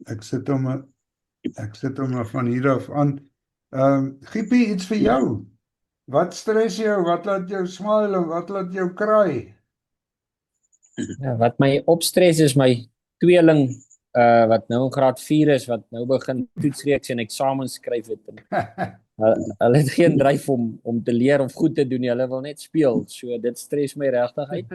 Ek sit hom van hier af aan. Giepie, iets vir jou. Wat stres jou? Wat laat jou smile en wat laat jou cry? Ja, wat my opstres is my tweeling wat nou in graad 4 is, wat nou begin toetsreeks en eksamens skryf het. Hulle het geen dryf om te leer of goed te doen nie. Hulle wil net speel. So dit stres my regtig uit.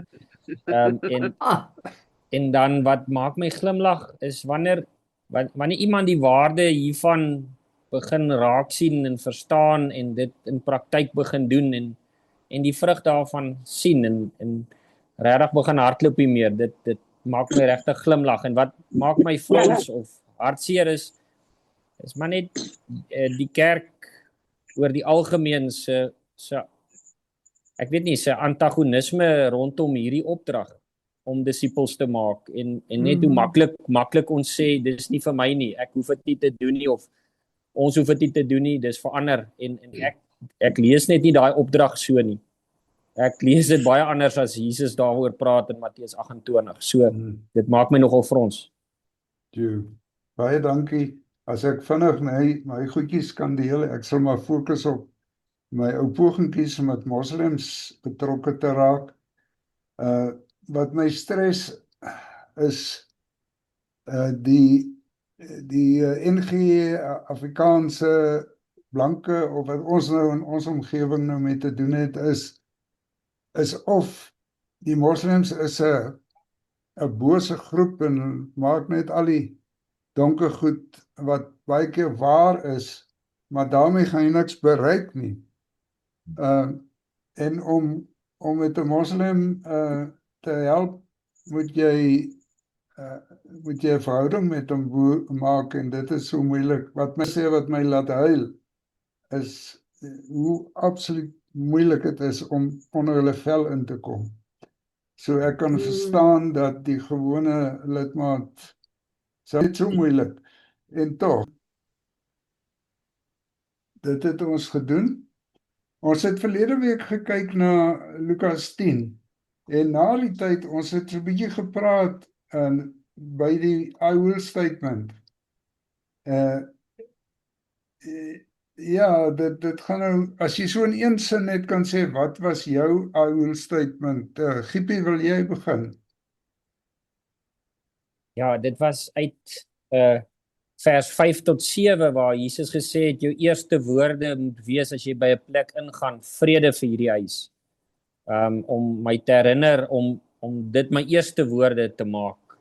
En dan wat maak my glimlag is wanneer iemand die waarde hiervan begin raak sien en verstaan en dit in praktyk begin doen en die vrug daarvan sien en regtig begin hardloop meer. Dit maak my regtig glimlag. En wat maak my frons of hartseer is maar net die kerk oor die algemeen se ek weet nie, se antagonisme rondom hierdie opdrag om disippels te maak en net hoe maklik ons sê dis nie vir my nie, ek hoef dit nie te doen nie of ons hoef dit nie te doen nie, dis vir ander en ek lees net nie daai opdrag so nie. Ek lees dit baie anders as Jesus daaroor praat in Matteus 28. So dit maak my nogal frons. Baie dankie. As ek vinnig my goedjies kan deel, ek sal maar fokus op my ou pogingkies om met moslems betrokke te raak. Wat my stres is die NG Afrikaanse blanke of wat ons nou in ons omgewing nou mee te doen het is of die moslems is 'n bose groep en maak net al die donker goed wat baie keer waar is, maar daarmee gaan jy niks bereik nie. En om met 'n moslim te help, moet jy 'n verhouding met hom maak en dit is so moeilik. Wat my laat huil is hoe absoluut moeilik dit is om onder hulle vel in te kom. So ek kan verstaan dat die gewone lidmaat net so moeilik. En tog, dit het ons gedoen. Ons het verlede week gekyk na Lukas 10 en na die tyd, ons het so 'n bietjie gepraat by die I will statement. Ja, dit gaan nou, as jy so in een sin net kan sê, wat was jou I will statement? Giepie, wil jy begin? Ja, dit was uit vers 5 tot 7 waar Jesus gesê het, jou eerste woorde moet wees as jy by 'n plek ingaan, vrede vir hierdie huis. Om my te herinner om dit my eerste woorde te maak.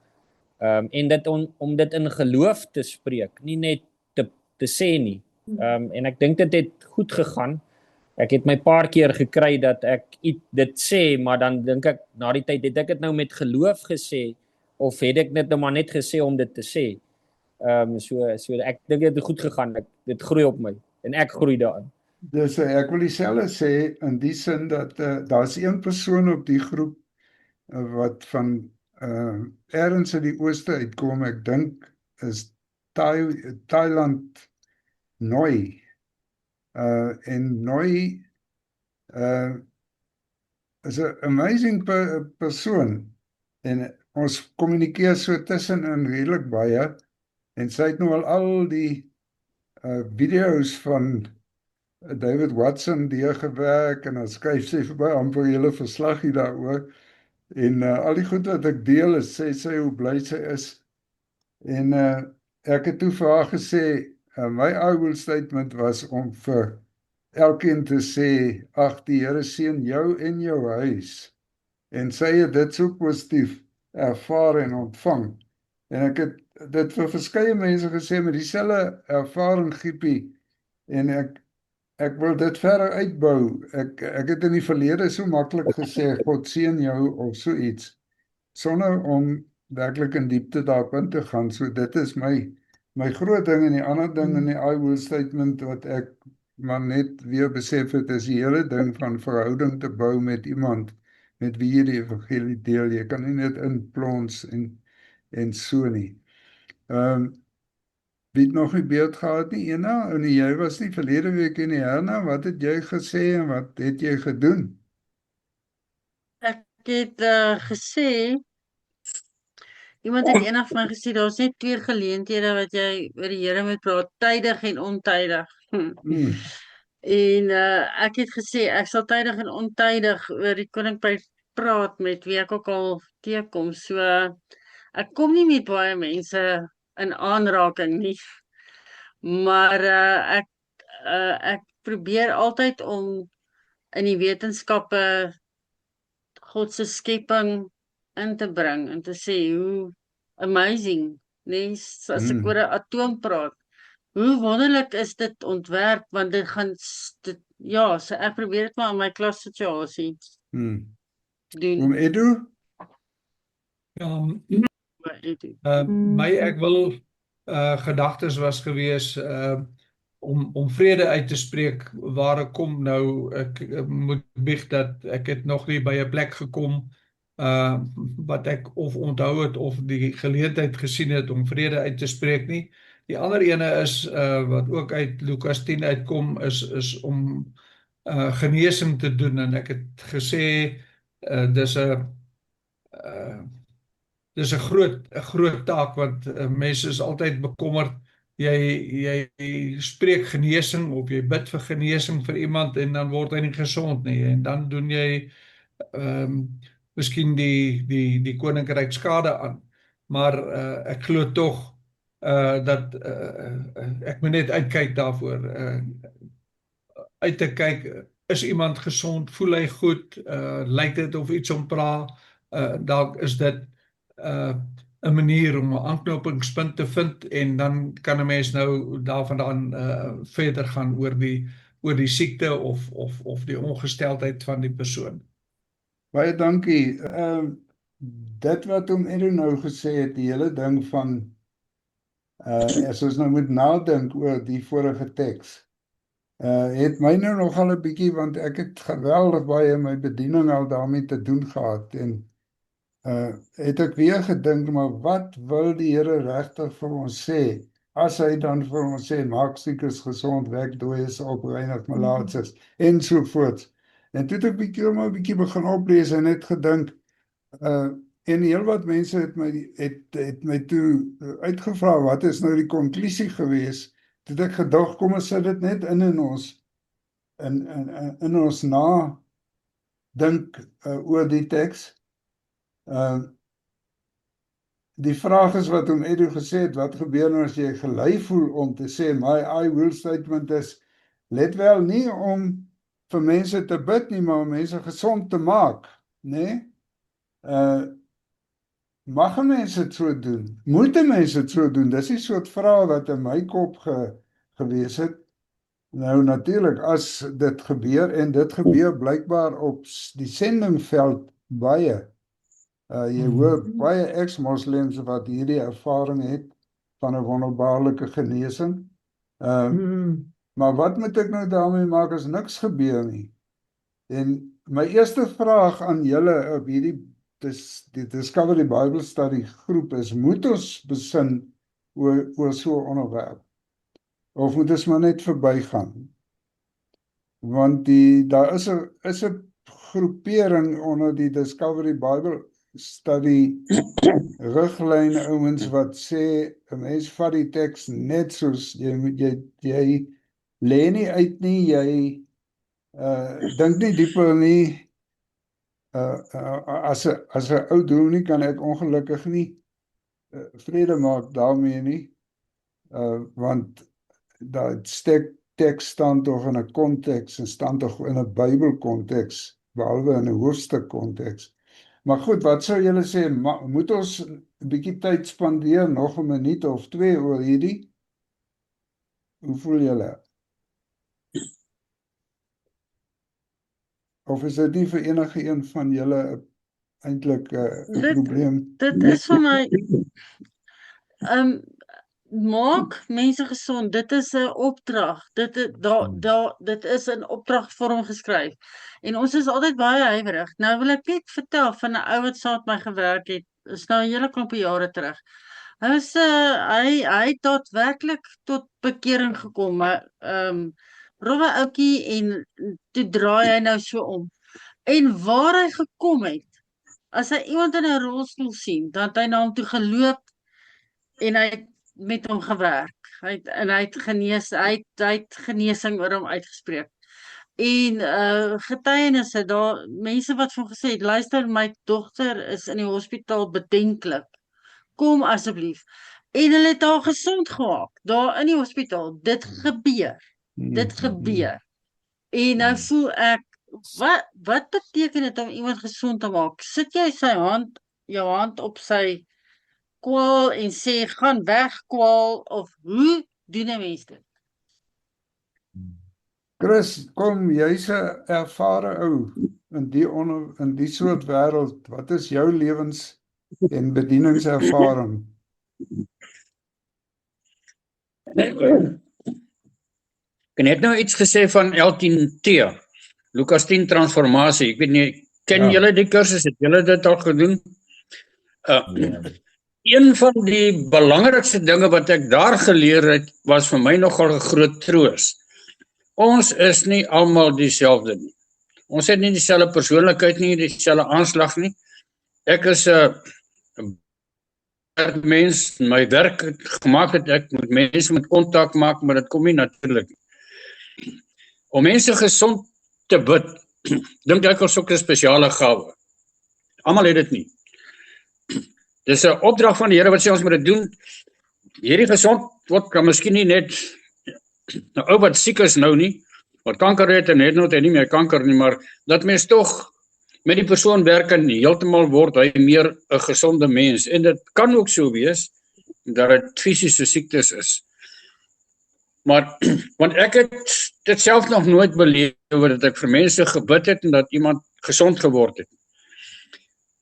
En dit om dit in geloof te spreek, nie net te sê nie. En ek dink dit het goed gegaan. Ek het my paar keer gekry dat ek dit sê, maar dan dink ek, na die tyd, het ek dit nou met geloof gesê, of het ek dit nou maar net gesê om dit te sê? So ek dink dit het goed gegaan, dit groei op my, en ek groei daarin. Dus ek wil dieselfde sê, in die sin dat daar's een persoon op die groep wat van ergens in die ooste uitkom, ek dink is Thailand Noi. En Noi is 'n amazing persoon en ons kommunikeer so tussenin redelik baie en sy het nou al die video's van David Watson deurgewerk en dan skryf sy vir my amper hele verslaggie daaroor en al die goed wat ek deel is, sê sy hoe bly sy is en ek het toe vir haar gesê, my I will statement was om vir elkeen te sê, ag, die Here seën jou en jou huis. En sy het dit so positief ervaar en ontvang. En ek het dit vir verskeie mense gesê met dieselfde ervaring, Giepie. En ek wil dit verder uitbou. Ek het in die verlede so maklik gesê, God seën jou of so iets, sonder om werklik in diepte daarin te gaan. So dit is my groot ding en die ander ding in die I will statement wat ek maar net weer besef het, is die hele ding van verhouding te bou met iemand met wie jy die evangelie deel. Jy kan nie net inplons en so nie. Wie het nog nie beeld gehad nie, Ena? En jy was nie verlede week in die Herna. Wat het jy gesê en wat het jy gedoen? Ek het gesê, Iemand het eendag vir my gesê, daar's net 2 geleenthede wat jy oor die Here moet praat, tydig en ontydig. Mm, En ek het gesê, ek sal tydig en ontydig oor die koninkryk praat met wie ek ook al teekom. So, ek kom nie met baie mense in aanraking nie, maar ek probeer altyd om in die wetenskappe God se skepping in te bring en te sê hoe amazing, nee, as ek oor mm, 'n atoom praat, hoe wonderlik is dit ontwerp, want dit gaan ja, so ek probeer dit maar in my klassituasie mm. doen. Oom Edu? Ja, Mm. ek wil gedagtes was gewees om vrede uit te spreek waar ek kom nou. Ek moet bieg dat ek het nog nie by 'n plek gekom wat ek of onthou het of die geleentheid gesien het om vrede uit te spreek nie. Die ander ene is wat ook uit Lukas 10 uitkom is om genesing te doen, en ek het gesê dis 'n groot taak, want mense is altyd bekommerd. Jy spreek genesing of jy bid vir genesing vir iemand en dan word hy nie gesond nie, en dan doen jy miskien die koninkryk skade aan. Maar ek glo tog dat ek moet net uitkyk daarvoor. Uit te kyk, is iemand gesond, voel hy goed, lyk dit of iets ontpra, dalk is dit 'n manier om 'n aanknopingspunt te vind, en dan kan 'n mens nou daarvandaan verder gaan oor die siekte of die ongesteldheid van die persoon. Baie dankie. Dit wat oom Edu nou gesê het, die hele ding van as ons nou moet nadink oor die vorige teks, het my nou nogal 'n bietjie, want ek het geweldig baie in my bediening al daarmee te doen gehad, en het ek weer gedink, maar wat wil die Here regtig vir ons sê, as hy dan vir ons sê, maak siekes gesond, wek dooies op, reinig malaatses, ensovoorts. En toe het ek bietjie begin oplees en net gedink, en heel wat mense het my toe uitgevra, wat is nou die konklusie gewees? Toe het ek gedog, kom ons sit dit net in ons in ons nadink oor die teks. Die vraag is wat oom Edu gesê het, wat gebeur nou as jy gelei voel om te sê, my I will statement is, let wel, nie om vir mense te bid nie, maar om mense gesond te maak, nee? Mag 'n mens dit so doen? Moet 'n mens dit so doen? Dis die soort vrae wat in my kop gewees het. Nou natuurlik, as dit gebeur, en dit gebeur blykbaar op die sendingveld baie. Jy hoor baie ex-moslems wat hierdie ervaring het van 'n wonderbaarlike genesing. Maar wat moet ek nou daarmee maak as niks gebeur nie? En my eerste vraag aan julle op die Discovery Bible Study groep is, moet ons besin oor so 'n onderwerp? Of moet ons maar net verbygaan? Want daar is 'n groepering onder die Discovery Bible Study riglyne ouens wat sê 'n mens vat die teks net soos jy lê nie uit nie, jy dink nie dieper nie. As 'n ou dominee kan ek ongelukkig nie vrede maak daarmee nie, want daai teks staan tog in 'n konteks, en staan tog in 'n Bybelkonteks, behalwe in 'n hoofstuk konteks. Maar goed, wat sou julle sê, moet ons 'n bietjie tyd spandeer, nog 'n minuut of 2 oor hierdie? Hoe voel julle? Of is dit nie vir enige een van julle eintlik 'n probleem? Dit is vir my maak mense gesond. Dit is 'n opdrag. Dit is in opdragvorm geskryf. En ons is altyd baie huiwerig. Nou wil ek net vertel van 'n ou wat saam met my gewerk het. Is nou 'n hele klompie jare terug. Hy het daadwerklik tot bekering gekom, maar rowwe ouetjie, en toe draai hy nou so om. En waar hy gekom het, as hy iemand in 'n rolstoel sien, dan het hy na hom toe geloop en hy het met hom gewerk. Hy het genesing oor hom uitgespreek. En getuienisse, daar mense wat van gesê het, luister, my dogter is in die hospitaal bedenklik. Kom asseblief. En hulle het haar gesond gemaak, daar in die hospitaal. Dit gebeur. Dit gebeur. En nou voel ek, wat beteken dit om iemand gesond te maak? Sit jy jou hand op sy kwaal en sê, gaan weg kwaal, of hoe doen 'n mens dit? Chris, kom, jy's 'n ervare ou in die soort wêreld. Wat is jou lewens- en bedieningservaring? Ek het nou iets gesê van L10T, Lukas 10 transformasie. Ek weet nie, ken julle die kursus? Het julle dit al gedoen? Een van die belangrikste dinge wat ek daar geleer het, was vir my nogal 'n groot troos. Ons is nie almal dieselfde nie. Ons het nie dieselfde persoonlikheid nie, dieselfde aanslag nie. Ek is 'n mens, my werk het gemaak het ek met mense met kontak maak, maar dit kom nie natuurlik nie. Om mense gesond te bid, dink ek is ook 'n spesiale gawe. Almal het dit nie. Dis 'n opdrag van die Here wat sê ons moet dit doen. Hierdie gesond word kan miskien nie net 'n ou wat siek is nou nie, wat kanker het en het nie meer kanker nie, maar dat mens tog met die persoon werk en heeltemal word hy meer 'n gesonde mens. En dit kan ook so wees dat dit fisiese siektes is. Maar want ek het dit self nog nooit beleef dat ek vir mense gebid het en dat iemand gesond geword het.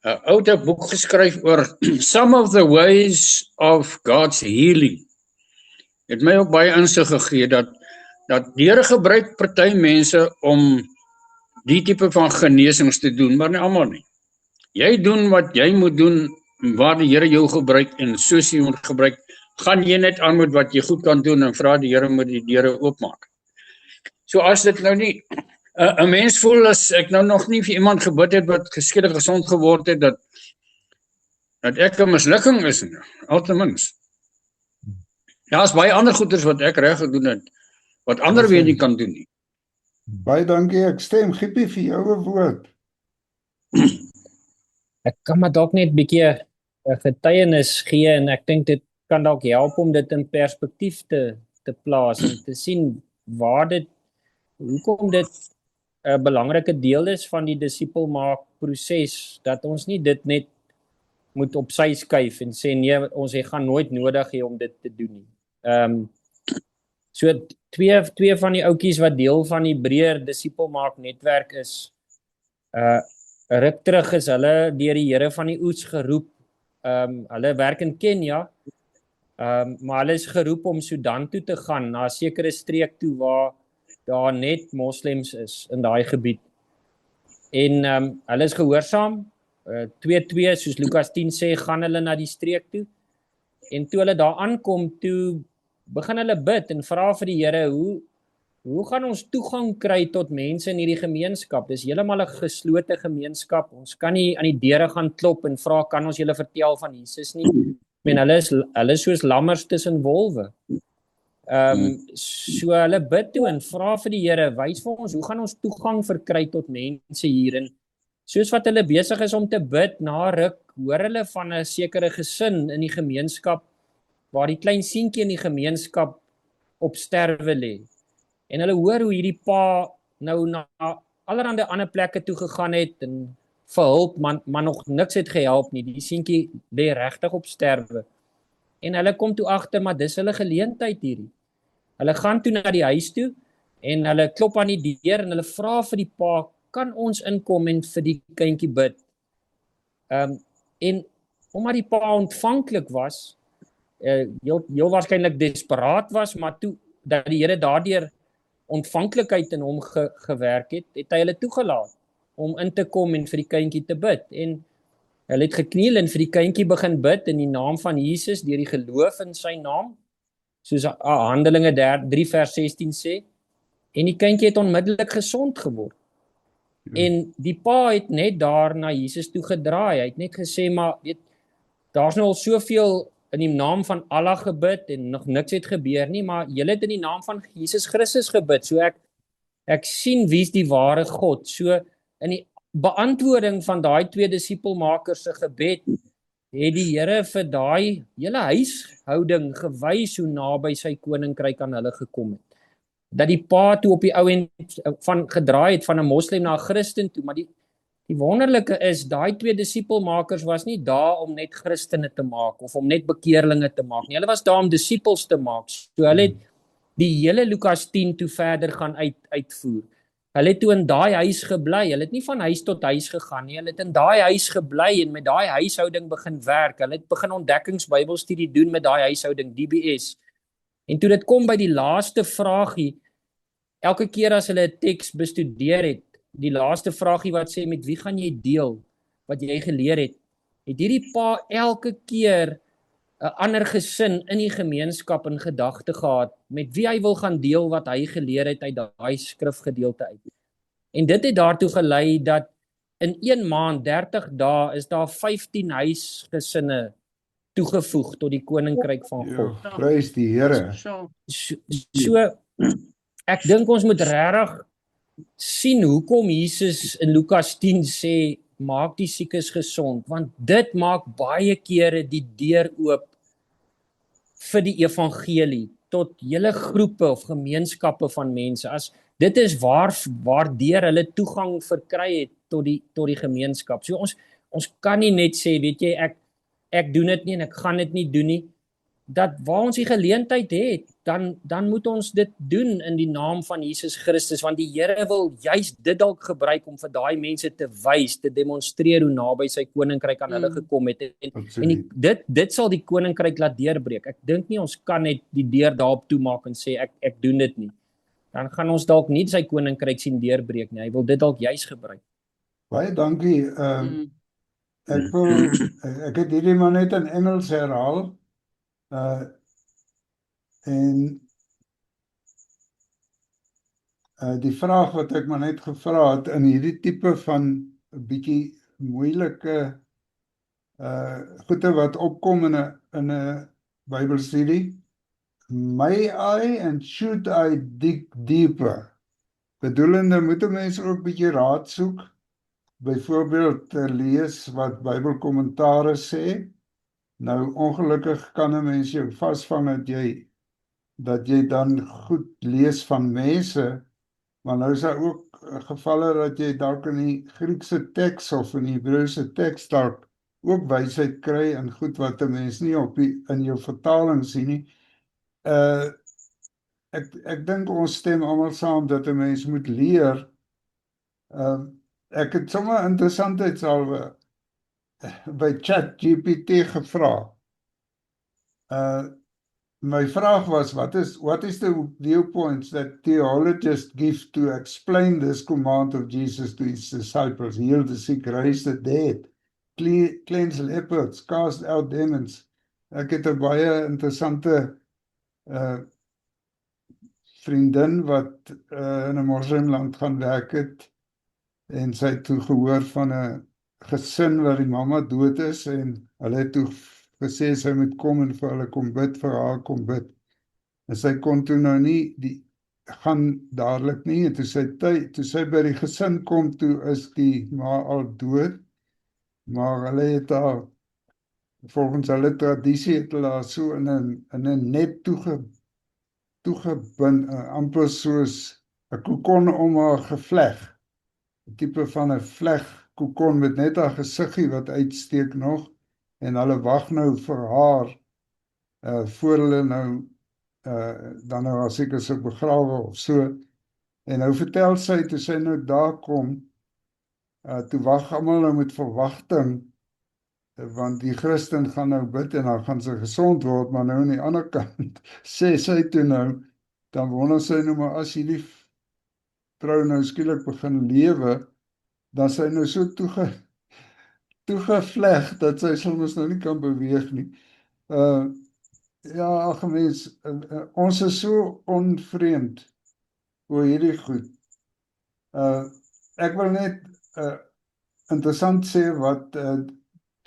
'n Ou boek geskryf oor Some of the Ways of God's Healing. Het my ook baie insig gegee dat die Here gebruik party mense om die tipe van genesings te doen, maar nie almal nie. Jy doen wat jy moet doen, waar die Here jou gebruik en soos jy moet gebruik, gaan jy net aan met wat jy goed kan doen en vra die Here moet die deure oopmaak. So as dit nou nie 'n mens voel as ek nou nog nie vir iemand gebid het wat geskiedelik gesond geword het, dat ek 'n mislukking is, altemins. Ja, is baie ander goeders wat ek reg gedoen het, wat ander weer nie kan doen nie. Baie dankie, ek stem. Giepie vir jou 'n woord. Ek kan maar dalk net 'n bietjie 'n getuienis gee en ek dink dit kan dalk help om dit in perspektief te plaas en te sien hoekom dit 'n belangrike deel is van die disipelmaak proses, dat ons nie dit net moet op sy skuif en sê nee, ons gaan nooit nodig hê om dit te doen nie. So twee van die ouetjies wat deel van die breër disipelmaak netwerk is, ruk terug is hulle deur die Here van die Oes geroep. Hulle werk in Kenia, maar hulle is geroep om Sudan toe te gaan, na 'n sekere streek toe waar daar net moslems is in daai gebied. En hulle is gehoorsaam, 2-2 soos Lukas 10 sê, gaan hulle na die streek toe. En toe hulle daar aankom, toe begin hulle bid en vra vir die Here, hoe gaan ons toegang kry tot mense in hierdie gemeenskap? Dis heeltemal 'n geslote gemeenskap. Ons kan nie aan die deure gaan klop en vra, kan ons julle vertel van Jesus nie? Men hulle is soos lammers tussen wolwe. So hulle bid toe en vra vir die Here, wys vir ons, hoe gaan ons toegang verkry tot mense hier? En soos wat hulle besig is om te bid, na ruk hoor hulle van 'n sekere gesin in die gemeenskap waar die klein seentjie in die gemeenskap op sterwe lê. En hulle hoor hoe hierdie pa nou na allerlei ander plekke toe gegaan het en vir hulp, maar nog niks het gehelp nie. Die seentjie lê regtig op sterwe. En hulle kom toe agter, maar dis hulle geleentheid hierdie. Hulle gaan toe na die huis toe en hulle klop aan die deur en hulle vra vir die pa, kan ons inkom en vir die kindjie bid? En omdat die pa ontvanklik was, heel waarskynlik desperaat was, maar toe dat die Here daardeur ontvanklikheid in hom gewerk het, het hy hulle toegelaat om in te kom en vir die kindjie te bid. En hulle het gekniel en vir die kindjie begin bid in die naam van Jesus, deur die geloof in sy naam, soos Handelinge 3 vers 16 sê, en die kindjie het onmiddellik gesond geword. En die pa het net daar na Jesus toe gedraai. Hy het net gesê, maar weet, daar's nou al soveel in die naam van Allah gebid en nog niks het gebeur nie, maar julle het in die naam van Jesus Christus gebid. So ek sien wie's die ware God. So in die beantwoording van daai twee disipelmakers se gebed het die Here vir daai hele huishouding gewys hoe naby sy koninkryk aan hulle gekom het. Dat die pa toe op die ou end van gedraai het van 'n moslim na 'n Christen toe, maar die wonderlike is daai twee disipelmakers was nie daar om net Christene te maak of om net bekeerlinge te maak nie. Hulle was daar om disippels te maak. So hulle het die hele Lukas 10 toe verder gaan uitvoer. Hulle het toe in daai huis gebly. Hulle het nie van huis tot huis gegaan nie. Hulle het in daai huis gebly en met daai huishouding begin werk. Hulle het begin ontdekkingsbybelstudie doen met daai huishouding, DBS. En toe dit kom by die laaste vraagie, elke keer as hulle 'n teks bestudeer het, die laaste vraagie wat sê, met wie gaan jy deel wat jy geleer het hierdie pa elke keer 'n ander gesin in die gemeenskap in gedagte gehad, met wie hy wil gaan deel wat hy geleer het uit daai skrifgedeelte uit. En dit het daartoe gelei dat in 1 maand, 30 dae, is daar 15 huisgesinne toegevoeg tot die koninkryk van God. Ja, prys die Here. So ek dink ons moet regtig sien hoekom Jesus in Lukas 10 sê, maak die siekes gesond, want dit maak baie kere die deur oop vir die evangelie, tot hele groepe of gemeenskappe van mense. As dit is waardeur hulle toegang verkry het tot die gemeenskap. So ons kan nie net sê, weet jy, ek doen dit nie en ek gaan dit nie doen nie. Dat waar ons die geleentheid het, dan moet ons dit doen in die naam van Jesus Christus, want die Here wil juist dit dalk gebruik om vir daai mense te wys, te demonstreer hoe naby sy koninkryk aan hulle gekom het. En dit sal die koninkryk laat deurbreek. Ek dink nie ons kan net die deur daarop toemaak en sê ek doen dit nie. Dan gaan ons dalk nie sy koninkryk sien deurbreek nie. Hy wil dit dalk juist gebruik. Baie dankie. Ek het hierdie maar net in Engels herhaal. En die vraag wat ek maar net gevra het in hierdie tipe van 'n bietjie moeilike goeie wat opkom in 'n Bybelstudie, may I and should I dig deeper? Bedoelende moet 'n mens ook bietjie raad soek, byvoorbeeld te lees wat Bybelkommentare sê. Nou ongelukkig kan 'n mens jou vasvang dat jy dan goed lees van mense, maar nou is daar ook gevalle dat jy dalk in die Griekse teks of in die Hebreëse teks dalk ook wysheid kry in goed wat 'n mens nie in jou vertaling sien nie. Ek dink ons stem almal saam dat 'n mens moet leer. Ek het sommer interessantheidshalwe by ChatGPT gevra. My vraag was, what is the viewpoints that theologists give to explain this command of Jesus to his disciples? Heal the sick, raise the dead, cleanse lepers, cast out demons. Ek het 'n baie interessante vriendin wat in 'n moslimland gaan werk het, en sy het toe gehoor van 'n gesin waar die mamma dood is, en hulle het toe gesê sy moet kom en vir hulle kom bid, vir haar kom bid. En sy kon toe nou nie gaan dadelik nie, en toe sy by die gesin kom, toe is die ma al dood, maar hulle het haar, volgens hulle tradisie het hulle haar so in 'n net toegebind, amper soos 'n kokon om haar gevleg, 'n tipe van 'n vleg kokon met net haar gesiggie wat uitsteek nog, en hulle wag nou vir haar voor hulle nou dan nou as ek is begrawe of so. En nou vertel sy, toe sy nou daar kom, toe wag almal nou met verwagting, want die Christen gaan nou bid en dan gaan sy gesond word, maar nou aan die ander kant sê sy toe nou, dan wonder sy nou, maar as hierdie vrou nou skielik begin lewe, dan sy nou so toegevleg, dat sy soms nou nie kan beweeg nie. Ja, ag mens, ons is so onvreemd oor hierdie goed. ek wil net interessant sê wat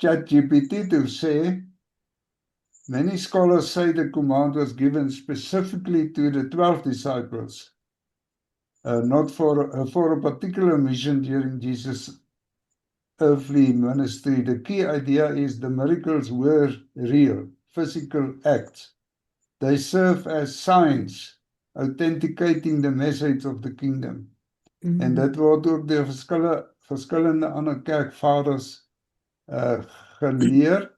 ChatGPT toe sê. Many scholars say the command was given specifically to the 12 disciples, not for a particular mission during Jesus' earthly ministry. The key idea is the miracles were real, physical acts. They serve as signs, authenticating the message of the kingdom. En dit word ook deur verskillende ander kerkvaders geleer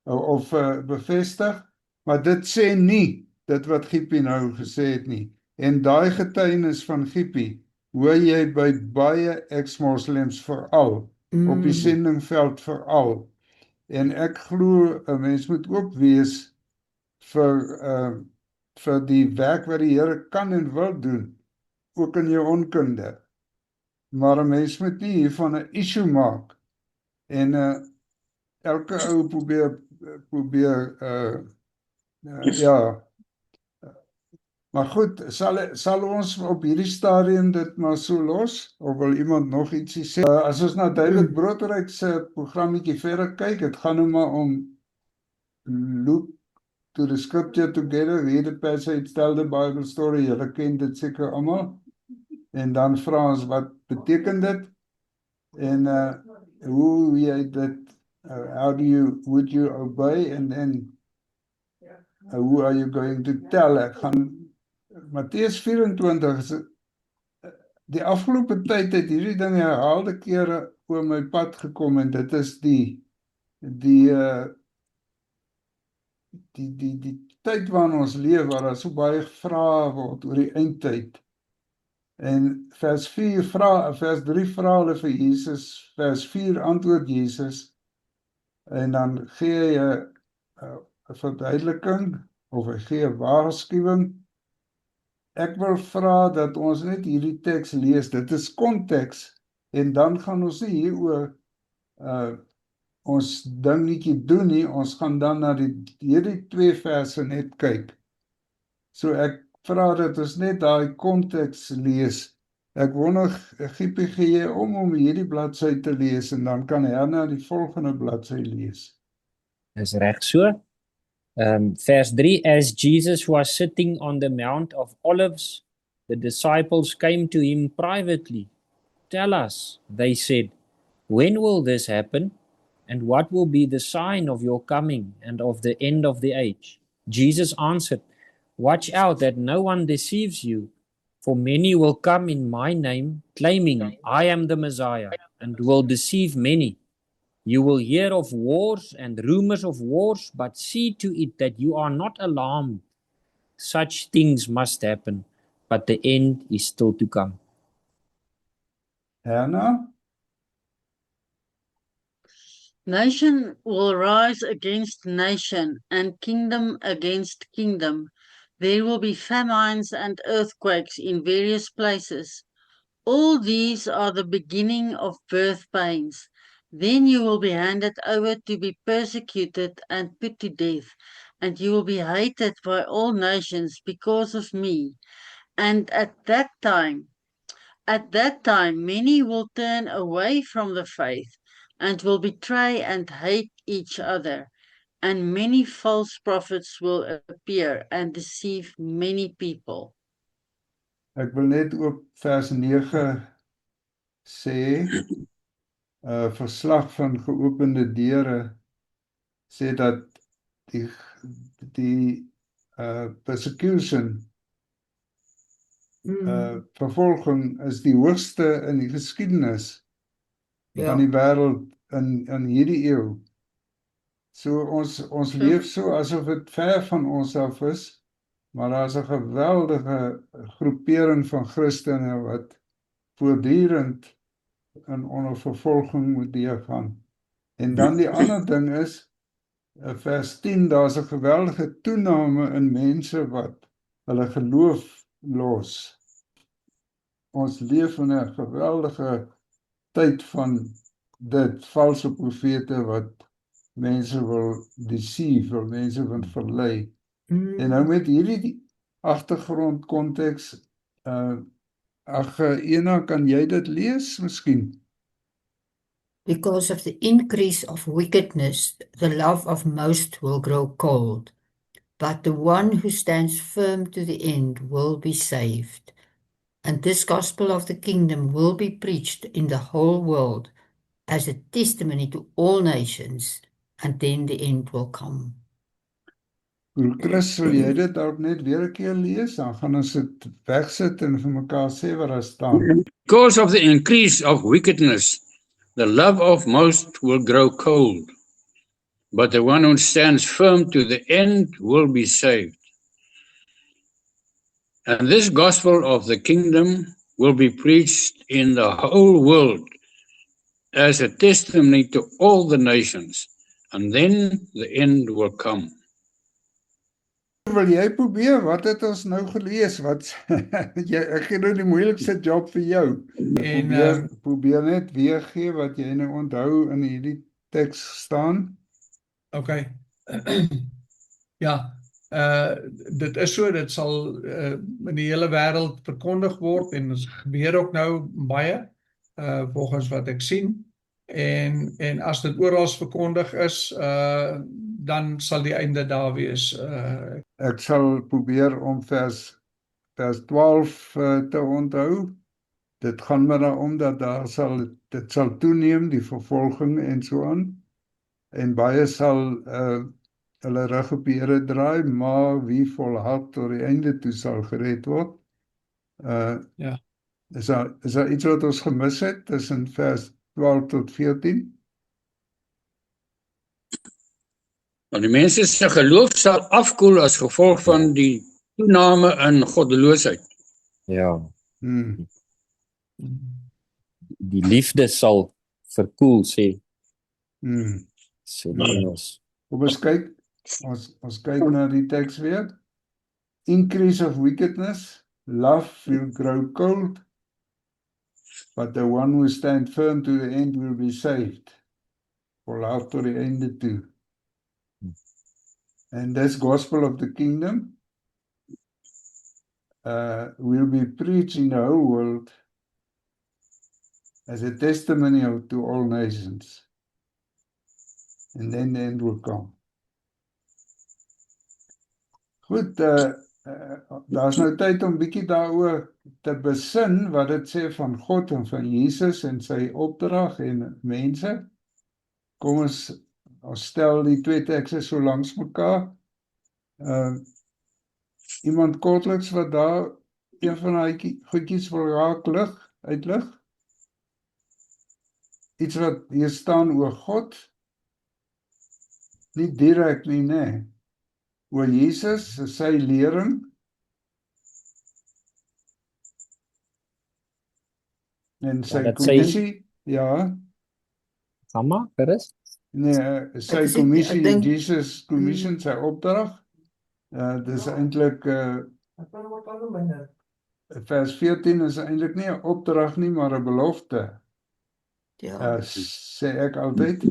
of bevestig, maar dit sê nie dit wat Giepie nou gesê het nie. En daai getuienis van Giepie hoor jy by baie ex-moslems veral, op die sendingveld veral. En ek glo 'n mens moet ook wees vir die werk wat die Here kan en wil doen, ook in jou onkunde. Maar 'n mens moet nie hiervan 'n issue maak. En elke ou probeer ja. Maar goed, sal ons op hierdie stadium dit maar so los, of wil iemand nog ietsie sê? As ons na David Broodryk se programmetjie verder kyk, dit gaan nou maar om look to the scripture together, read the passage, tell the Bible story, julle ken dit seker almal. En dan vra ons wat beteken dit? En hoe jy dit, would you obey, and then who are you going to tell? Ek gaan Matteus 24, die afgelope tyd het hierdie ding herhaalde kere oor my pad gekom, en dit is die tyd waarin ons leef, waar daar so baie vrae word oor die eindtyd. En vers 3 vra hulle vir Jesus, vers 4 antwoord Jesus, en dan gee hy 'n verduideliking, of hy gee 'n waarskuwing. Ek wil vra dat ons net hierdie teks lees, dit is konteks, en dan gaan ons nie hieroor ons dingetjie doen nie, ons gaan dan na hierdie 2 verse net kyk. So ek vra dat ons net daai konteks lees. Ek wonder, Giepie, gee jy om hierdie bladsy te lees, en dan kan Herna die volgende bladsy lees. Is reg so. Verse 3, as Jesus was sitting on the Mount of Olives, the disciples came to him privately. Tell us, they said, when will this happen? And what will be the sign of your coming and of the end of the age? Jesus answered, watch out that no one deceives you, for many will come in my name, claiming, I am the Messiah, and will deceive many. You will hear of wars and rumors of wars, but see to it that you are not alarmed. Such things must happen, but the end is still to come. Herna? Nation will rise against nation, and kingdom against kingdom. There will be famines and earthquakes in various places. All these are the beginning of birth pains. Then you will be handed over to be persecuted and put to death, and you will be hated by all nations because of me. And at that time, many will turn away from the faith and will betray and hate each other. And many false prophets will appear and deceive many people. Ek wil net op vers 9 sê, verslag van geopende deure sê dat die persecution, vervolging is die hoogste in die geskiedenis van die wêreld in hierdie eeu. So ons leef so asof dit ver van ons af is, maar daar is 'n geweldige groepering van Christene wat voortdurend onder vervolging moet deurgaan. En dan die ander ding is, vers 10, daar is 'n geweldige toename in mense wat hulle geloof los. Ons leef in 'n geweldige tyd van dit, valse profete wat mense wil deceive, wil mense wil verlei. En nou met hierdie agtergrond konteks, Ag, Ena, kan jy dit lees miskien? Because of the increase of wickedness, the love of most will grow cold. But the one who stands firm to the end will be saved. And this gospel of the kingdom will be preached in the whole world as a testimony to all nations, and then the end will come. Chris, wil jy dit dalk net weer 'n keer lees? Dan gaan ons dit wegsit en vir mekaar sê wat daar staan. Because of the increase of wickedness, the love of most will grow cold, but the one who stands firm to the end will be saved. And this gospel of the kingdom will be preached in the whole world as a testimony to all the nations, and then the end will come. Wil jy probeer? Wat het ons nou gelees? Wat ek gee nou die moeilikste job vir jou. Probeer net weer gee wat jy nou onthou in hierdie teks staan. Okay. Ja, dit is so, dit sal in die hele wêreld verkondig word en dit gebeur ook nou baie volgens wat ek sien. En as dit oral verkondig is, dan sal die einde daar wees. Ek sal probeer om vers 12 te onthou. Dit gaan maar daarom dat dit sal toeneem, die vervolging en so aan. En baie sal hulle rug op die Here draai, maar wie volhard tot die einde toe sal gered word. Ja. Is daar iets wat ons gemis het tussen vers 12 tot 14? Want die mense se geloof sal afkoel as gevolg van die toename in goddeloosheid. Ja, Hmm. die liefde sal verkoel, sê Hmm. die Engels. Kom ons kyk, ons kyk na die teks weer. Increase of wickedness, love will grow cold, but the one who stands firm to the end will be saved. Volhard tot die einde toe. And this gospel of the kingdom will be preached in the whole world as a testimony to all nations. And then the end will come. Goed, daar's nou tyd om bietjie daaroor te besin wat dit sê van God en van Jesus en sy opdrag en mense. Kom ons stel die twee tekste so langs mekaar. Iemand kortliks wat daar een van die goedjies wil raak uitlig? Iets wat hier staan oor God? Nie direk nie, nee. Oor Jesus, sy lering. En sy dat kommissie, ja. Gamma, Chris? Nee, sy Ek kommissie, dink- Jesus commission, sy opdrag. Dis eintlik vers 14 is eintlik nie 'n opdrag nie, maar 'n belofte. Ja, Sê ek altyd.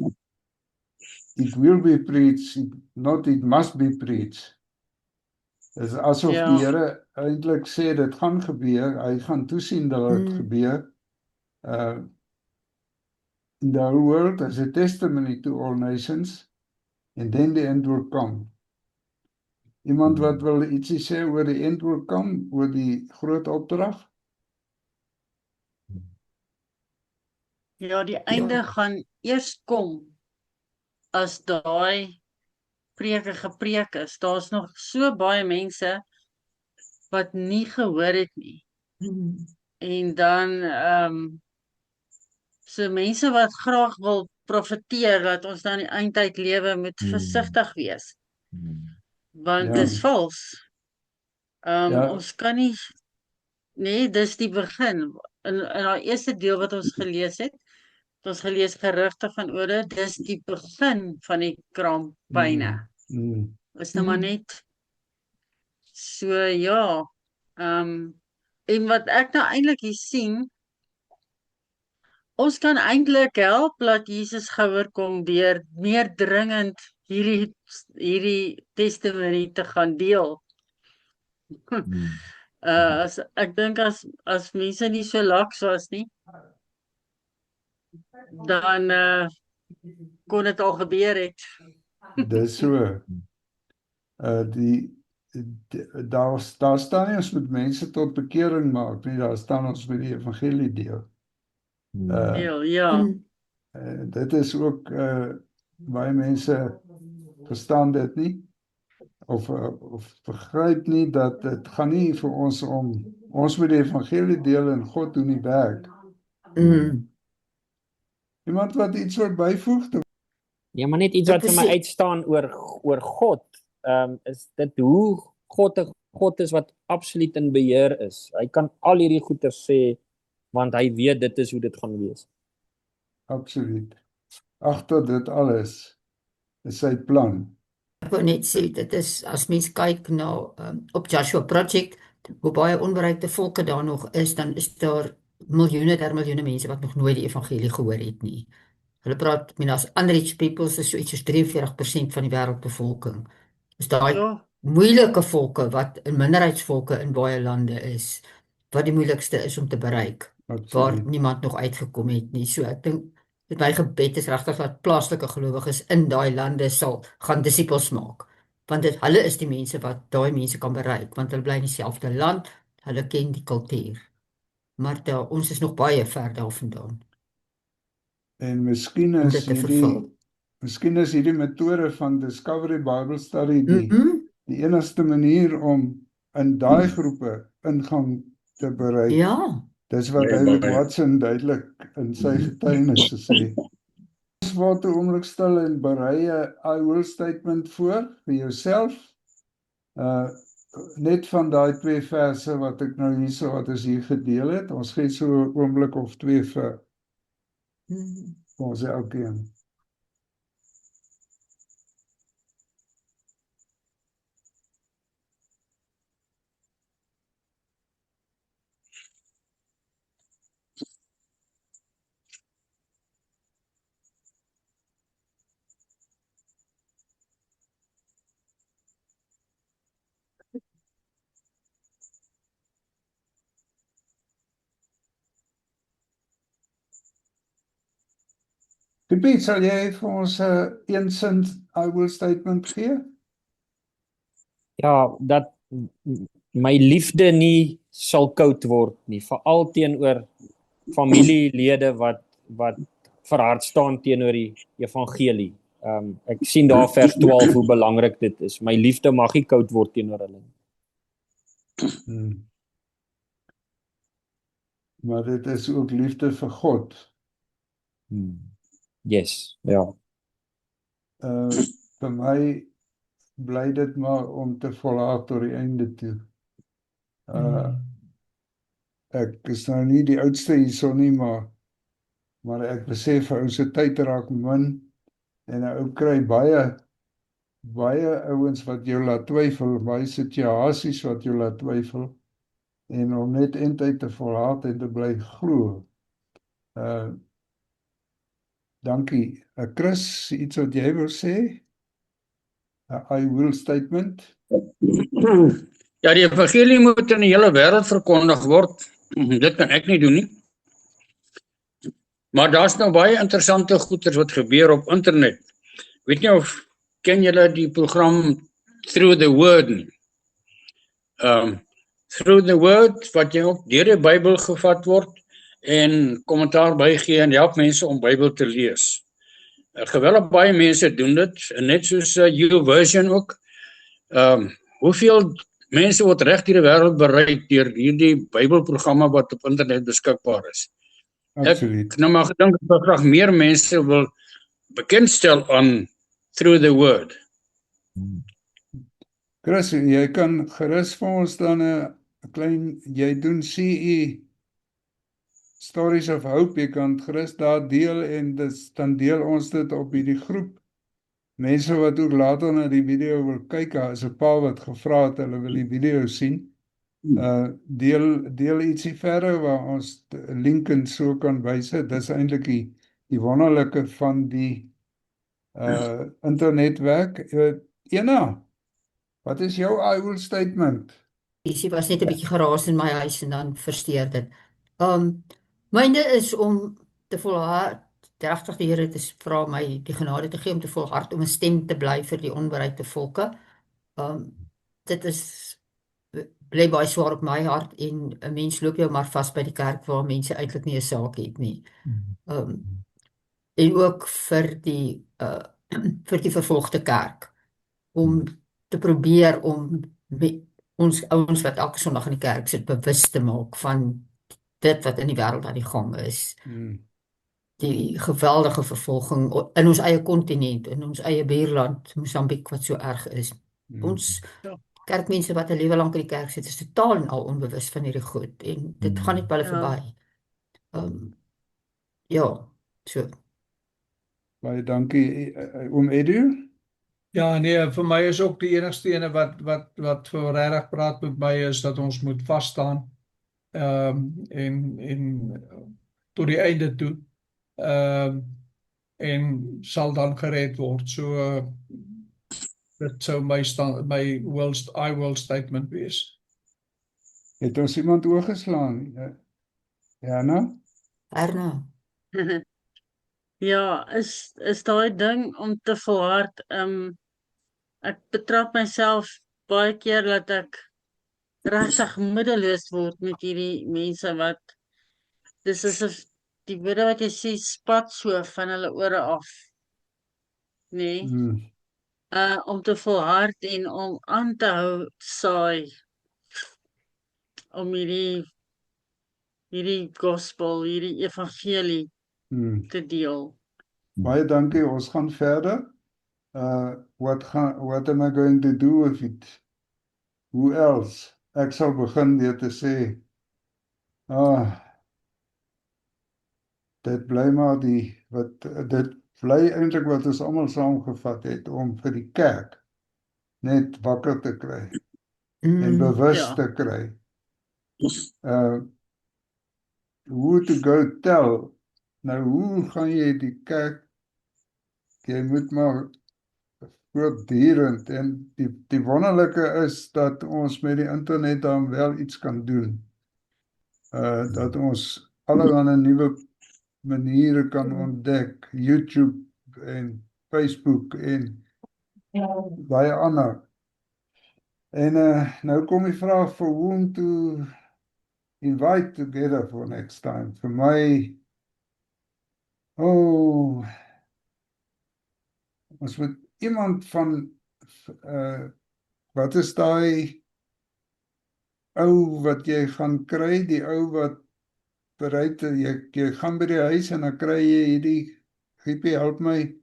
It will be preached, not it must be preached. Dis asof Ja. die Here eintlik sê dit gaan gebeur, hy gaan toesien dat dit gebeur. In the whole world as a testimony to all nations, and then the end will come. Iemand wat wil ietsie sê oor die end will come, oor die groot opdrag? Ja, die einde gaan eers kom as daai preke gepreek is. Daar's nog so baie mense wat nie gehoor het nie. En dan so mense wat graag wil profeteer dat ons dan die eindtyd lewe moet versigtig wees, want Ja. dis vals. Ja. Ons kan nie, nee, dis die begin. In daai eerste deel wat ons gelees het, ons gelees gerugte van ode, dis die begin van die kraampyne. Is nou maar net so, ja. En wat ek nou eintlik hier sien, ons kan eintlik help dat Jesus gouer kom deur meer dringend hierdie testimony te gaan deel. Ek dink as mense nie so laks was nie, dan kon dit al gebeur het. Dis so. Daar staan nie ons moet mense tot bekering maak nie, daar staan ons moet die evangelie deel. Deel, ja. Dit is ook baie mense verstaan dit nie of begryp nie dat dit gaan nie vir ons om ons moet die evangelie deel en God doen die werk. Iemand wat iets wil byvoeg? Ja, maar net iets wat Dit vir is my die- uitstaan oor God. Is dit hoe God 'n God is wat absoluut in beheer is. Hy kan al hierdie goeie sê want hy weet dit is hoe dit gaan wees. Absoluut. Agter dit alles is sy plan. Ek wou net sê, dit is, as mens kyk na, op Joshua Project, hoe baie onbereikte volke daar nog is, dan is daar miljoene mense wat nog nooit die evangelie gehoor het nie. Hulle praat, as unreached peoples is so iets soos 43% van die wêreldbevolking. Is daai Ja, moeilike volke wat in minderheidsvolke in baie lande is, wat die moeilikste is om te bereik, waar Absoluut. niemand nog uitgekom het nie. So ek dink my gebed is regtig dat plaaslike gelowiges in daai lande sal gaan disippels maak. Want hulle is die mense wat daai mense kan bereik, want hulle bly in dieselfde land, hulle ken die kultuur. Maar ons is nog baie ver daarvandaan En miskien om is dit te vervul. hierdie metode van Discovery Bible Study Mhm. die enigste manier om in daai groepe ingang te bereik. Ja, Dis wat Ja, David baie. Watson duidelik in sy getuienis gesê. Ons word 'n oomblik stil en berei 'n I will statement voor vir jouself. Net van daai 2 verse wat ek nou hierso wat ons hier gedeel het. Ons gee so 'n oomblik of 2 vir ons elkeen. Piet, sal jy vir ons 'n een sin I will statement gee? Ja, dat my liefde nie sal koud word nie, veral teenoor familielede wat verhard staan teenoor die evangelie. Ek sien daar vers 12 hoe belangrik dit is. My liefde mag nie koud word teenoor hulle nie. Maar dit is ook liefde vir God. Yes, ja. Vir my bly dit maar om te volhard tot die einde toe. Ek is nou nie die oudste hierso nie, maar ek besef ou se tyd raak min en 'n ou kry baie ouens wat jou laat twyfel, baie situasies wat jou laat twyfel en om net eintlik te volhard en te bly glo. Dankie. Chris, iets wat jy wil sê? I will statement. Ja, die evangelie moet in die hele wêreld verkondig word. Dit kan ek nie doen nie. Maar daar's nou baie interessante goeters wat gebeur op internet. Weet nie of ken julle die program Through the Word nie? Through the Word wat jy ook deur die Bybel gevat word en kommentaar bygee en help mense om Bybel te lees. Geweldig baie mense doen dit, en net soos YouVersion ook. Hoeveel mense word reg deur die wêreld bereik deur hierdie Bybelprogramme wat op internet beskikbaar is. Absoluut. Ek nou maar gedink dat graag meer mense wil bekendstel aan Through the Word. Chris, jy kan gerus vir ons dan 'n klein, jy doen CE Stories of Hope, jy kan gerus daar deel en dan deel ons dit op hierdie groep. Mense wat ook later na die video wil kyk, daar is 'n paar wat gevra het, hulle wil die video sien. Deel ietsie verder waar ons 'n link en so kan wys. Dis eintlik die wonderlike van die internetwerk. Ena, wat is jou I will statement? Isie was net 'n bietjie geraas in my huis en dan versteur dit. Myne is om te volhard, regtig die Here te vra my die genade te gee om te volhard om 'n stem te bly vir die onbereikte volke. Dit is bly baie swaar op my hart en 'n mens loop jou maar vas by die kerk waar mense eintlik nie 'n saak het nie. En ook vir die vir die vervolgde kerk om te probeer om ons ouens wat elke Sondag in die kerk sit bewus te maak van dit wat in die wêreld aan die gang is. Die geweldige vervolging in ons eie kontinent, in ons eie buurland Mosambiek wat so erg is. Ons kerkmense wat 'n lewe lank in die kerk sit is totaal en al onbewus van hierdie goed en dit gaan net by hulle verby. Ja, so. Baie dankie oom Edu. Ja, nee, vir my is ook die enigste ene wat vir regtig praat met my is dat ons moet vas staan en tot die einde toe en sal dan gered word. So dit sou my I will statement wees. Het ons iemand oorgeslaan? Jana? Erna. Ja, is daai ding om te volhard. Ek betrap myself baie keer dat ek regtig moedeloos word met hierdie mense wat dis asof die woorde wat jy sê spat so van hulle ore af. Nee. Om te volhard en om aan te hou saai om hierdie gospel, hierdie evangelie te deel. Baie dankie, ons gaan verder. What am I going to do with it? Who else? Ek sal begin deur te sê, dit bly maar dit bly eintlik wat ons almal saamgevat het om vir die kerk net wakker te kry en bewus te kry. Who to go tell? Nou, hoe gaan jy die kerk, jy moet maar voortdurend, en die wonderlike is dat ons met die internet dan wel iets kan doen. Dat ons allerlei nuwe maniere kan ontdek, YouTube en Facebook en baie ander. En nou kom die vraag vir whom to invite together for next time. Vir my, ons moet iemand van, wat is daai ou wat jy gaan kry, die ou wat bereid, jy gaan by die huis en dan kry jy hierdie, Giepie, help my,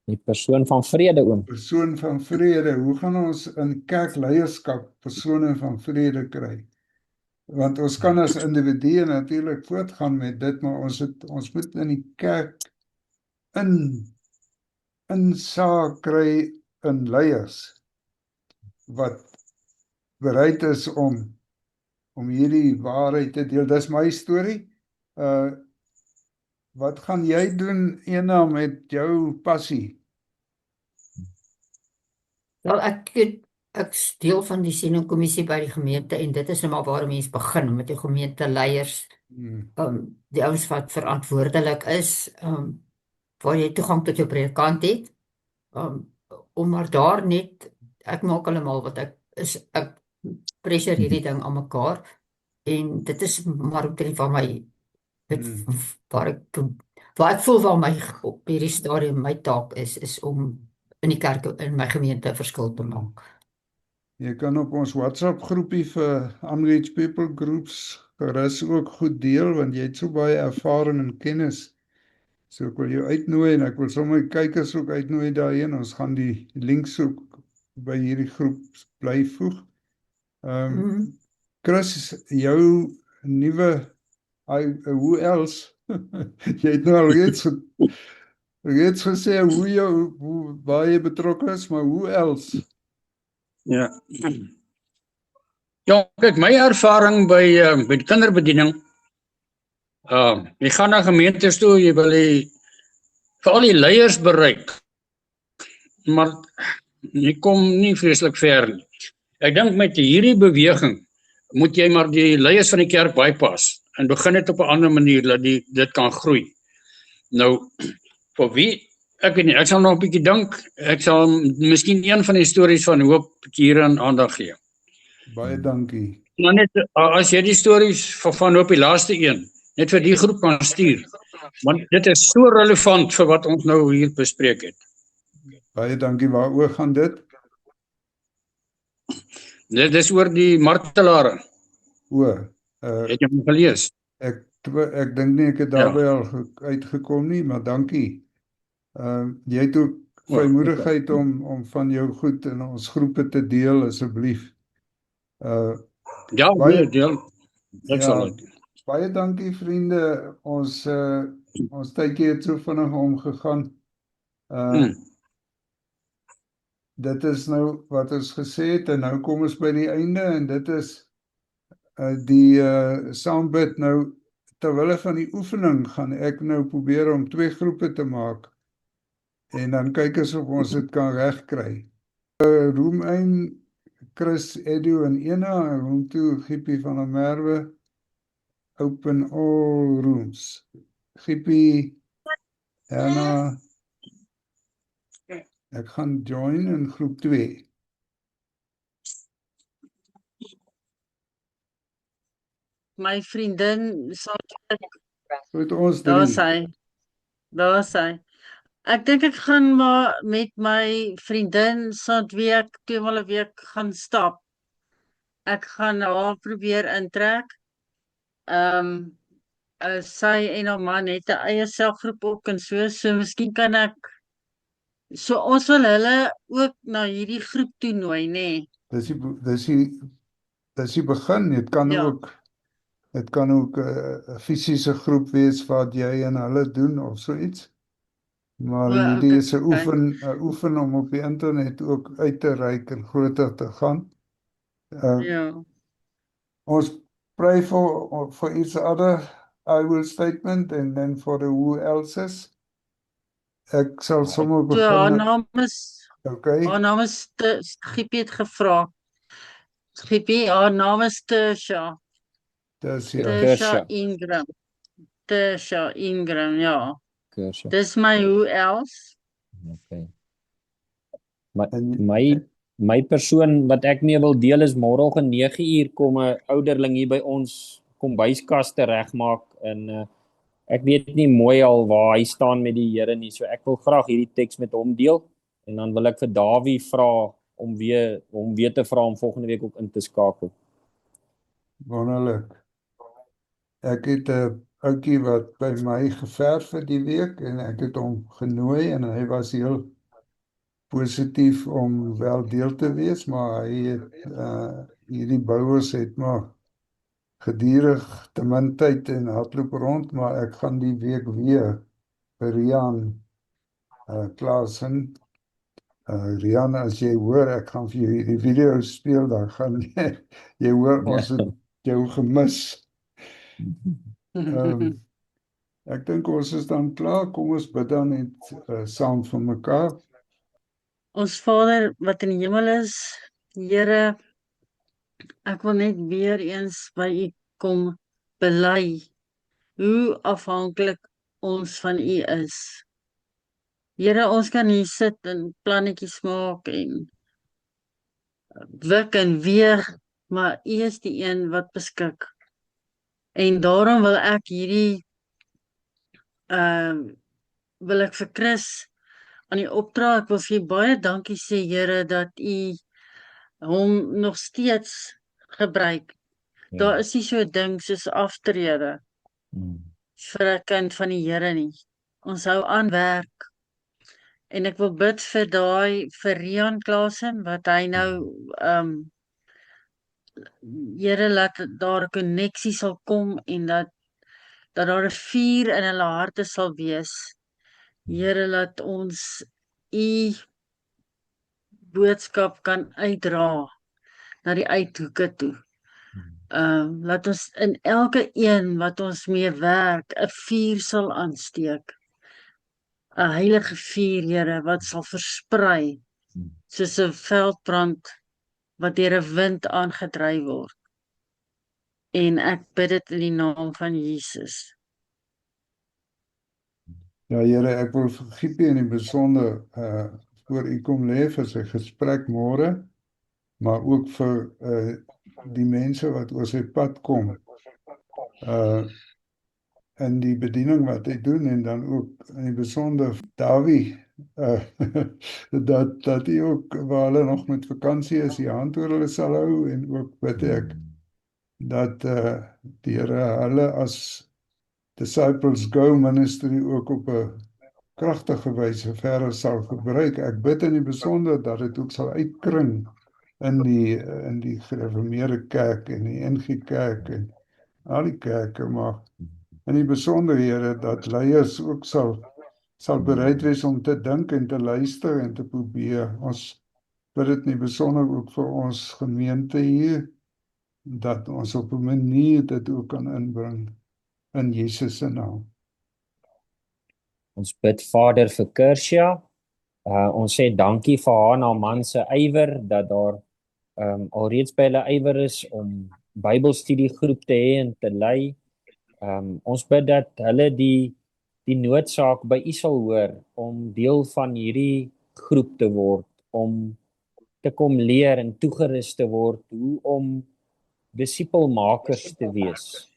Die persoon van vrede, oom. persoon van vrede. Hoe gaan ons in kerkleierskap persone van vrede kry? Want ons kan as individue natuurlik voortgaan met dit, maar ons moet in die kerk insaag kry in leiers wat bereid is om hierdie waarheid te deel. Dis my storie. Wat gaan jy doen, Ena, met jou passie? Wel, ek deel van die sendingkommissie by die gemeente en dit is nou maar waar mense begin met die gemeenteleiers, die ouens wat verantwoordelik is, waar jy toegang tot jou predikant het, om maar daar net, ek maak hulle mal wat ek pressure hierdie ding aan mekaar en dit is maar ook drie van my waar ek voel waar my op hierdie stadium my taak is om in die kerk in my gemeente 'n verskil te maak. Jy kan op ons WhatsApp groepie vir Unreached People Groups gerus ook goed deel, want jy het so baie ervaring en kennis. So ek wil jou uitnooi en ek wil sommer die kykers ook uitnooi daarheen. Ons gaan die links ook by hierdie groep bly voeg. Chris, jou nuwe, who else? Jy het nou al reeds gesê waar jy betrokke is, maar who else? Ja. Ja, kyk, my ervaring by die kinderbediening, jy gaan na gemeentes toe, jy wil veral die leiers bereik, maar jy kom nie vreeslik ver nie. Ek dink met hierdie beweging moet jy maar die leiers van die kerk bypas en begin dit op 'n ander manier dat dit kan groei. Nou, vir wie, ek weet nie, ek sal nog 'n bietjie dink, ek sal miskien een van die stories van hoop hier aan aandag gee. Baie dankie. Maar net, as jy die stories van hoop, die laaste een, net vir die groep kan stuur, want dit is so relevant vir wat ons nou hier bespreek het. Baie dankie. Waaroor gaan dit? Dit is oor die martelare. Het jy hom gelees? Ek dink nie ek het daarby al uitgekom nie, maar dankie. Jy het ook vrymoedigheid om van jou goed in ons groepe te deel, asseblief. Ja, baie deel. Ek sal dit. Baie dankie vriende. Ons tydjie het so vinnig omgegaan. Dit is nou wat ons gesê het en nou kom ons by die einde en dit is die saambid. Nou terwille van die oefening gaan ek nou probeer om 2 groepe te maak en dan kyk of ons dit kan regkry. Room 1, Chris, Edu en Ena, en room 2, Gippie van der Merwe. Open all rooms. Gippie, Anna, ek gaan join in groep 2. My vriendin sal Goed, ons daar drie. sy. Ek dink ek gaan maar met my vriendin Sandweek 2 maal 'n week gaan stap. Ek gaan haar probeer intrek. Sy en haar man het 'n eie selgroep ook en so miskien kan ek ons wil hulle ook na hierdie groep toe nooi, nê? Dis die begin. Dit kan ook 'n fisiese groep wees wat jy en hulle doen of so iets. Maar hierdie is 'n oefen om op die internet ook uit te reik en groter te gaan. Ons pray for each other. I will statement and then for the who else's. Ek sal sommer begin. Haar naam is Okay. Haar naam is Gippie het gevra. Gippie, haar naam is Tersha. Tersha Ingram, ja. Dis my who else. Okay. My persoon wat ek mee wil deel is môreoggend 9uur kom 'n ouderling hier by ons kombuiskaste regmaak en ek weet nie mooi al waar hy staan met die Here nie. So ek wil graag hierdie teks met hom deel en dan wil ek vir Dawie vra om weer te vra om volgende week ook in te skakel. Wonderlik. Ek het 'n ouetjie wat by my geverf het die week en ek het hom genooi en hy was heel positief om wel deel te wees, maar hy het hierdie bouers het maar gedurig te min tyd en hardloop rond, maar ek gaan die week weer by Rian Klaasen. Rian, as jy hoor, ek gaan vir jou die video speel, dan gaan jy hoor ons het jou gemis. Ek dink ons is dan klaar. Kom ons bid dan net saam vir mekaar. Ons Vader wat in die hemel is, Here, ek wil net weer eens by U kom bely hoe afhanklik ons van U is. Here, ons kan hier sit en plannetjies maak en wik en weeg, maar U is die een wat beskik. En daarom wil ek hierdie wil ek vir Chris aan die opdra, ek wil vir U baie dankie sê, Here, dat U hom nog steeds gebruik. Daar is nie so 'n ding soos aftrede vir 'n kind van die Here nie. Ons hou aan werk. En ek wil bid vir Rian Klaasen, wat hy nou Here, laat daar 'n koneksie sal kom en dat daar 'n vuur in hulle harte sal wees. Here, laat ons U boodskap kan uitdra na die uithoeke toe. Laat ons in elke een wat ons mee werk 'n vuur sal aansteek. 'n heilige vuur, Here, wat sal versprei soos 'n veldbrand wat deur 'n wind aangedryf word. En ek bid dit in die naam van Jesus. Ja, Here, ek wil vir Giepie in die besonder voor U kom lê vir sy gesprek môre, maar ook vir die mense wat oor sy pad kom. In die bediening wat hy doen en dan ook in die besonder Dawie, dat hy ook waar hulle nog met vakansie is, die hand oor hulle sal hou en ook bid ek dat die Here hulle as Disciples Go ministry ook op 'n kragtige wyse verder sal gebruik. Ek bid in die besonder dat dit ook sal uitkring in die gereformeerde kerk en die NG Kerk en al die kerke, maar in die besonder, Here, dat leiers ook sal bereid wees om te dink en te luister en te probeer. Ons bid dit in die besonder ook vir ons gemeente hier, dat ons op 'n manier dit ook kan inbring in Jesus se naam. Ons bid Vader vir Kersia. Ons sê dankie vir haar en haar man se ywer dat daar alreeds by hulle ywer is om Bybelstudiegroep te hê en te lei. Ons bid dat hulle die noodsaak by U sal hoor om deel van hierdie groep te word, om te kom leer en toegerus te word hoe om disipelmakers te wees.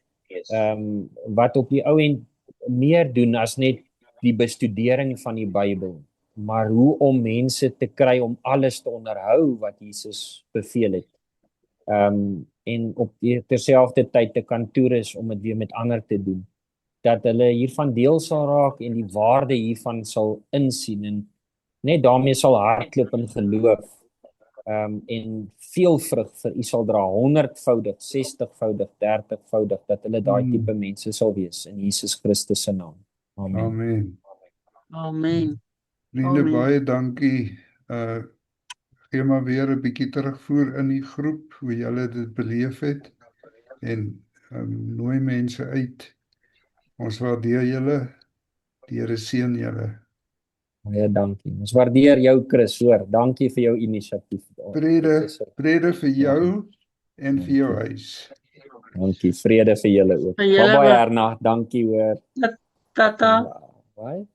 Wat op die ou end meer doen as net die bestudering van die Bybel, maar hoe om mense te kry om alles te onderhou wat Jesus beveel het. En op terselfdertyd te kan toerus om dit weer met ander te doen. Dat hulle hiervan deel sal raak en die waarde hiervan sal insien en net daarmee sal hardloop in geloof. En veel vrug vir U sal dra, 100voudig, 60voudig, 30voudig, dat hulle daai tipe mense sal wees in Jesus Christus se naam. Amen. Amen. Amen. Vriende, Amen. baie dankie. Gee maar weer 'n bietjie terugvoer in die groep hoe julle dit beleef het en nooi mense uit. Ons waardeer julle. Die Here seën julle. Baie dankie. Ons waardeer jou, Chris, hoor. Dankie vir jou inisiatief. Vrede vir jou en vir jou huis. Dankie. Vrede vir julle ook. Vir julle Baie wat- Erna, dankie hoor. Tata. Bye.